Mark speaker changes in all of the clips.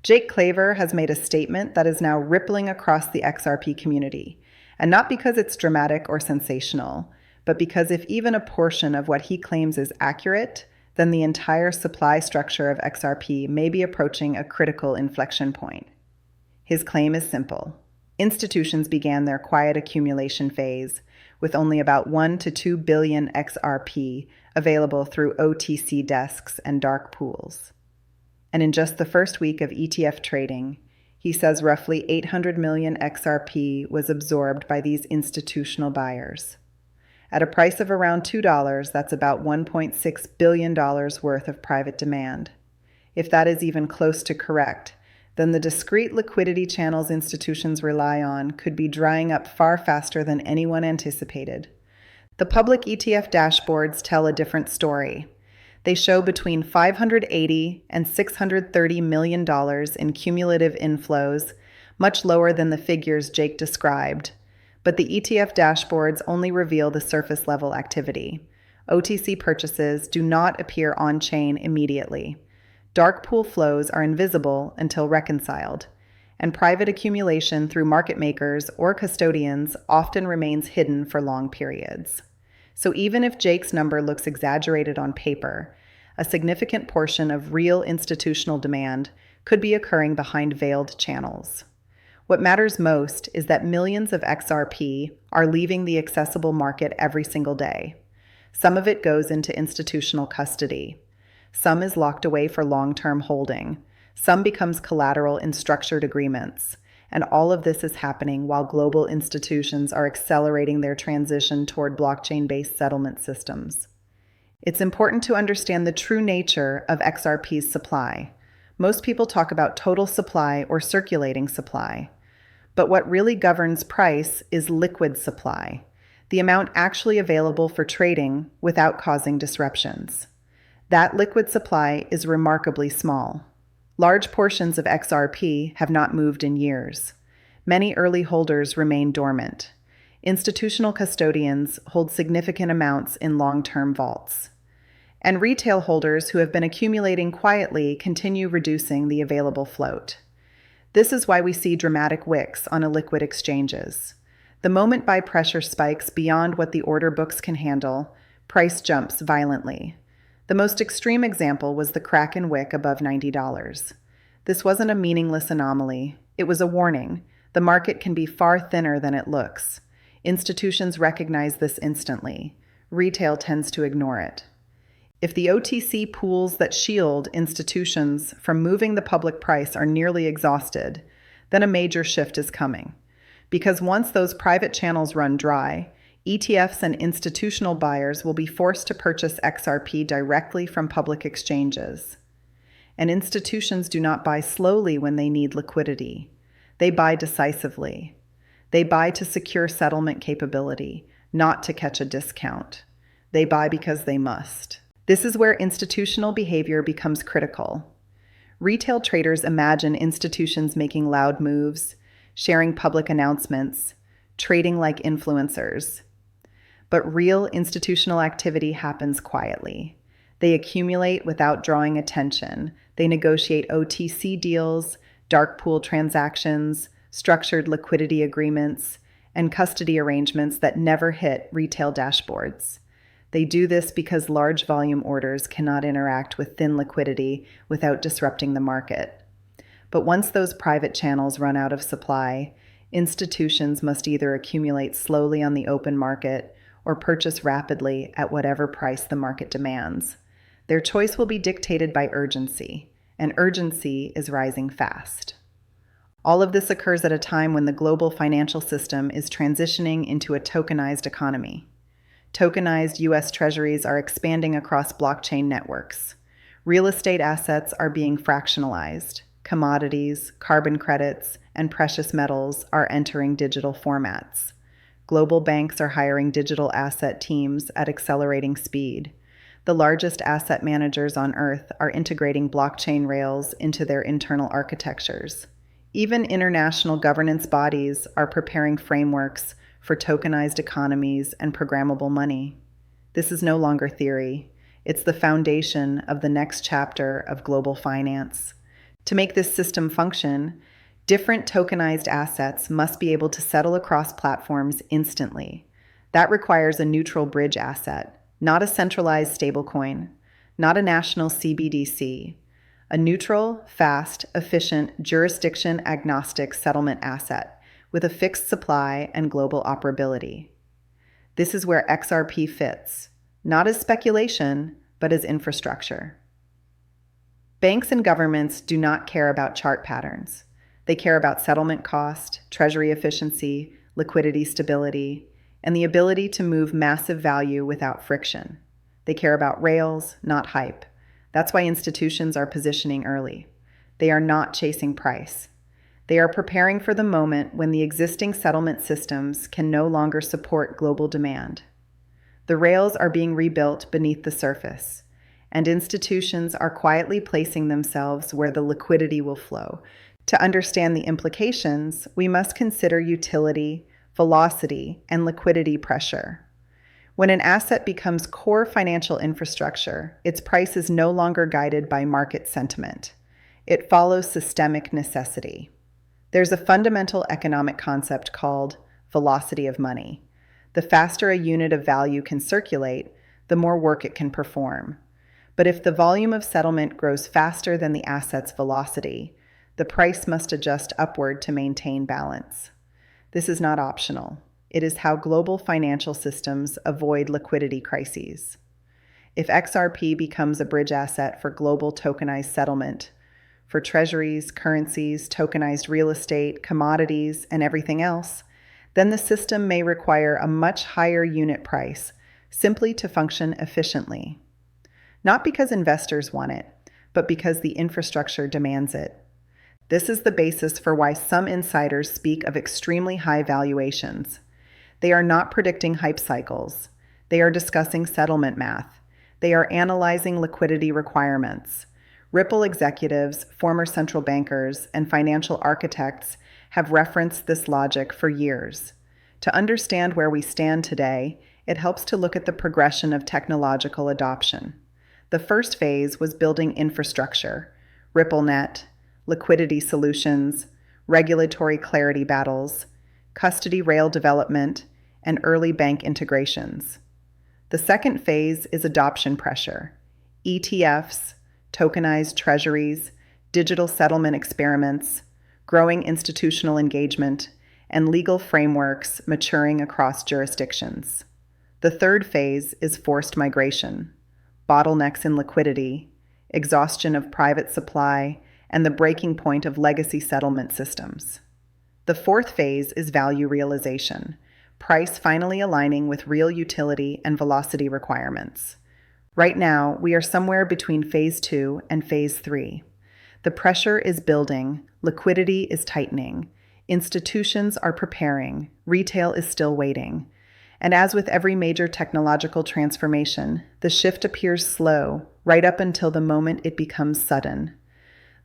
Speaker 1: Jake Claver has made a statement that is now rippling across the XRP community, and not because it's dramatic or sensational, but because if even a portion of what he claims is accurate, then the entire supply structure of XRP may be approaching a critical inflection point. His claim is simple. Institutions began their quiet accumulation phase with only about 1 to 2 billion XRP available through OTC desks and dark pools. And in just the first week of ETF trading, he says roughly 800 million XRP was absorbed by these institutional buyers. At a price of around $2, that's about $1.6 billion worth of private demand. If that is even close to correct, then the discrete liquidity channels institutions rely on could be drying up far faster than anyone anticipated. The public ETF dashboards tell a different story. They show between $580 and $630 million in cumulative inflows, much lower than the figures Jake described. But the ETF dashboards only reveal the surface-level activity. OTC purchases do not appear on-chain immediately. Dark pool flows are invisible until reconciled, and private accumulation through market makers or custodians often remains hidden for long periods. So even if Jake's number looks exaggerated on paper, a significant portion of real institutional demand could be occurring behind veiled channels. What matters most is that millions of XRP are leaving the accessible market every single day. Some of it goes into institutional custody. Some is locked away for long-term holding. Some becomes collateral in structured agreements. And all of this is happening while global institutions are accelerating their transition toward blockchain-based settlement systems. It's important to understand the true nature of XRP's supply. Most people talk about total supply or circulating supply. But what really governs price is liquid supply, the amount actually available for trading without causing disruptions. That liquid supply is remarkably small. Large portions of XRP have not moved in years. Many early holders remain dormant. Institutional custodians hold significant amounts in long-term vaults. And retail holders who have been accumulating quietly continue reducing the available float. This is why we see dramatic wicks on illiquid exchanges. The moment buy pressure spikes beyond what the order books can handle, price jumps violently. The most extreme example was the crack and wick above $90. This wasn't a meaningless anomaly. It was a warning. The market can be far thinner than it looks. Institutions recognize this instantly. Retail tends to ignore it. If the OTC pools that shield institutions from moving the public price are nearly exhausted, then a major shift is coming. Because once those private channels run dry, ETFs and institutional buyers will be forced to purchase XRP directly from public exchanges. And institutions do not buy slowly when they need liquidity. They buy decisively. They buy to secure settlement capability, not to catch a discount. They buy because they must. This is where institutional behavior becomes critical. Retail traders imagine institutions making loud moves, sharing public announcements, trading like influencers. But real institutional activity happens quietly. They accumulate without drawing attention. They negotiate OTC deals, dark pool transactions, structured liquidity agreements, and custody arrangements that never hit retail dashboards. They do this because large volume orders cannot interact with thin liquidity without disrupting the market. But once those private channels run out of supply, institutions must either accumulate slowly on the open market or purchase rapidly at whatever price the market demands. Their choice will be dictated by urgency, and urgency is rising fast. All of this occurs at a time when the global financial system is transitioning into a tokenized economy. Tokenized U.S. treasuries are expanding across blockchain networks. Real estate assets are being fractionalized. Commodities, carbon credits, and precious metals are entering digital formats. Global banks are hiring digital asset teams at accelerating speed. The largest asset managers on Earth are integrating blockchain rails into their internal architectures. Even international governance bodies are preparing frameworks for tokenized economies and programmable money. This is no longer theory. It's the foundation of the next chapter of global finance. To make this system function, different tokenized assets must be able to settle across platforms instantly. That requires a neutral bridge asset, not a centralized stablecoin, not a national CBDC, a neutral, fast, efficient, jurisdiction-agnostic settlement asset with a fixed supply and global operability. This is where XRP fits, not as speculation, but as infrastructure. Banks and governments do not care about chart patterns. They care about settlement cost, treasury efficiency, liquidity stability, and the ability to move massive value without friction. They care about rails, not hype. That's why institutions are positioning early. They are not chasing price. They are preparing for the moment when the existing settlement systems can no longer support global demand. The rails are being rebuilt beneath the surface, and institutions are quietly placing themselves where the liquidity will flow. To understand the implications, we must consider utility, velocity, and liquidity pressure. When an asset becomes core financial infrastructure, its price is no longer guided by market sentiment. It follows systemic necessity. There's a fundamental economic concept called velocity of money. The faster a unit of value can circulate, the more work it can perform. But if the volume of settlement grows faster than the asset's velocity, the price must adjust upward to maintain balance. This is not optional. It is how global financial systems avoid liquidity crises. If XRP becomes a bridge asset for global tokenized settlement, for treasuries, currencies, tokenized real estate, commodities, and everything else, then the system may require a much higher unit price simply to function efficiently. Not because investors want it, but because the infrastructure demands it. This is the basis for why some insiders speak of extremely high valuations. They are not predicting hype cycles. They are discussing settlement math. They are analyzing liquidity requirements. Ripple executives, former central bankers, and financial architects have referenced this logic for years. To understand where we stand today, it helps to look at the progression of technological adoption. The first phase was building infrastructure, RippleNet, liquidity solutions, regulatory clarity battles, custody rail development, and early bank integrations. The second phase is adoption pressure, ETFs, tokenized treasuries, digital settlement experiments, growing institutional engagement, and legal frameworks maturing across jurisdictions. The third phase is forced migration, bottlenecks in liquidity, exhaustion of private supply, and the breaking point of legacy settlement systems. The fourth phase is value realization, price finally aligning with real utility and velocity requirements. Right now, we are somewhere between phase 2 and phase 3. The pressure is building, liquidity is tightening, institutions are preparing, retail is still waiting. And as with every major technological transformation, the shift appears slow, right up until the moment it becomes sudden.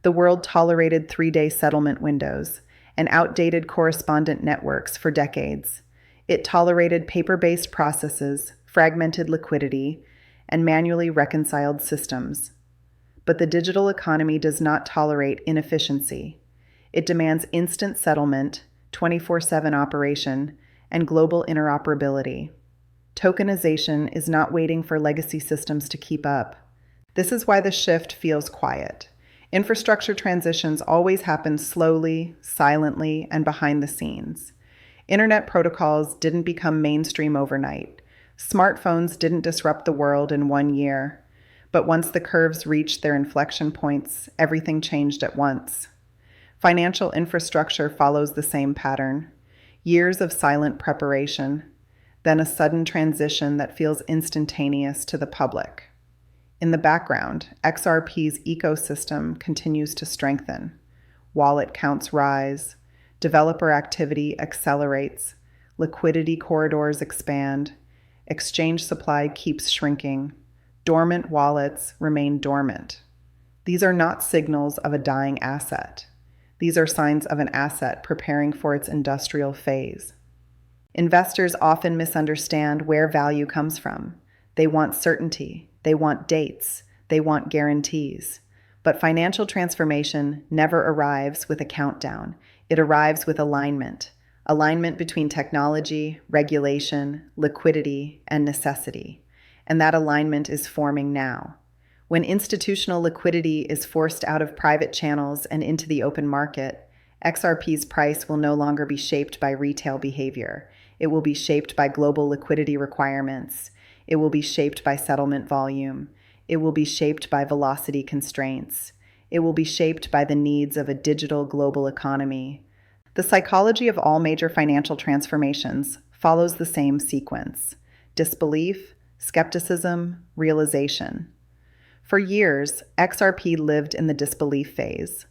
Speaker 1: The world tolerated 3-day settlement windows and outdated correspondent networks for decades. It tolerated paper-based processes, fragmented liquidity, and manually reconciled systems. But the digital economy does not tolerate inefficiency. It demands instant settlement, 24/7 operation, and global interoperability. Tokenization is not waiting for legacy systems to keep up. This is why the shift feels quiet. Infrastructure transitions always happen slowly, silently, and behind the scenes. Internet protocols didn't become mainstream overnight. Smartphones didn't disrupt the world in 1 year. But once the curves reached their inflection points, everything changed at once. Financial infrastructure follows the same pattern. Years of silent preparation, then a sudden transition that feels instantaneous to the public. In the background, XRP's ecosystem continues to strengthen. Wallet counts rise, developer activity accelerates, liquidity corridors expand, exchange supply keeps shrinking, dormant wallets remain dormant. These are not signals of a dying asset. These are signs of an asset preparing for its industrial phase. Investors often misunderstand where value comes from. They want certainty. They want dates. They want guarantees. But financial transformation never arrives with a countdown. It arrives with alignment. Alignment between technology, regulation, liquidity, and necessity. And that alignment is forming now. When institutional liquidity is forced out of private channels and into the open market, XRP's price will no longer be shaped by retail behavior. It will be shaped by global liquidity requirements. It will be shaped by settlement volume. It will be shaped by velocity constraints. It will be shaped by the needs of a digital global economy. The psychology of all major financial transformations follows the same sequence: disbelief, skepticism, realization. For years, XRP lived in the disbelief phase.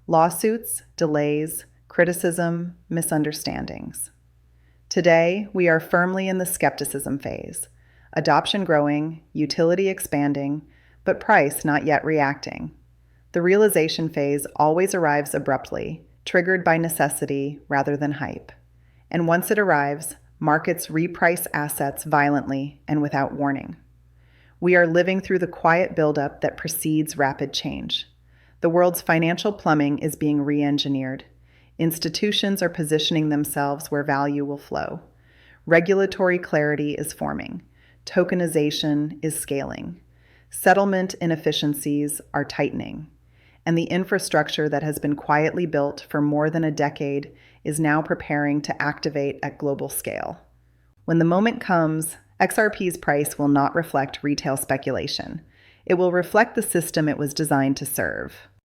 Speaker 1: Lawsuits, delays, criticism, misunderstandings. Today, we are firmly in the skepticism phase. Adoption growing, utility expanding, but price not yet reacting. The realization phase always arrives abruptly, triggered by necessity rather than hype. And once it arrives, markets reprice assets violently and without warning. We are living through the quiet buildup that precedes rapid change. The world's financial plumbing is being re-engineered. Institutions are positioning themselves where value will flow. Regulatory clarity is forming. Tokenization is scaling. Settlement inefficiencies are tightening. And the infrastructure that has been quietly built for more than a decade is now preparing to activate at global scale. When the moment comes, XRP's price will not reflect retail speculation. It will reflect the system it was designed to serve.